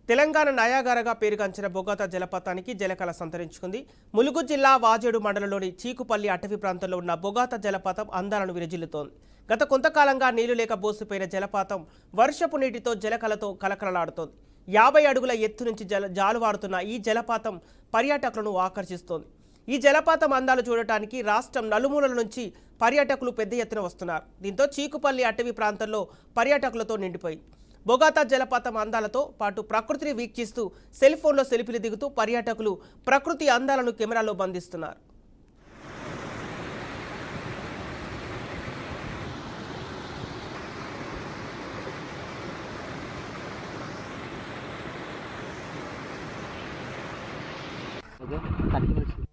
తెలంగాణ నయాగారగా పేరుగాంచిన బొగతా జలపాతానికి జలకళ సంతరించుకుంది. ములుగు జిల్లా వాజేడు మండలంలోని చీకుపల్లి అటవీ ప్రాంతంలో ఉన్న బొగతా జలపాతం అందాలను విరజిల్లుతోంది. గత కొంతకాలంగా నీళ్లు లేక బోసిపోయిన జలపాతం వర్షపు నీటితో జలకళతో కలకలలాడుతోంది. 50 అడుగుల ఎత్తు నుంచి జాలువారుతున్న ఈ జలపాతం పర్యాటకులను ఆకర్షిస్తోంది. ఈ జలపాతం అందాలు చూడటానికి రాష్ట్రం నలుమూలల నుంచి పర్యాటకులు పెద్ద ఎత్తున వస్తున్నారు. దీంతో చీకుపల్లి అటవీ ప్రాంతంలో పర్యాటకులతో నిండిపోయింది. బొగతా జలపాతం అందాలతో పాటు ప్రకృతిని వీక్షిస్తూ సెల్ ఫోన్లో సెల్ఫీలు దిగుతూ పర్యాటకులు ప్రకృతి అందాలను కెమెరాలో బంధిస్తున్నారు. Okay 30 minutes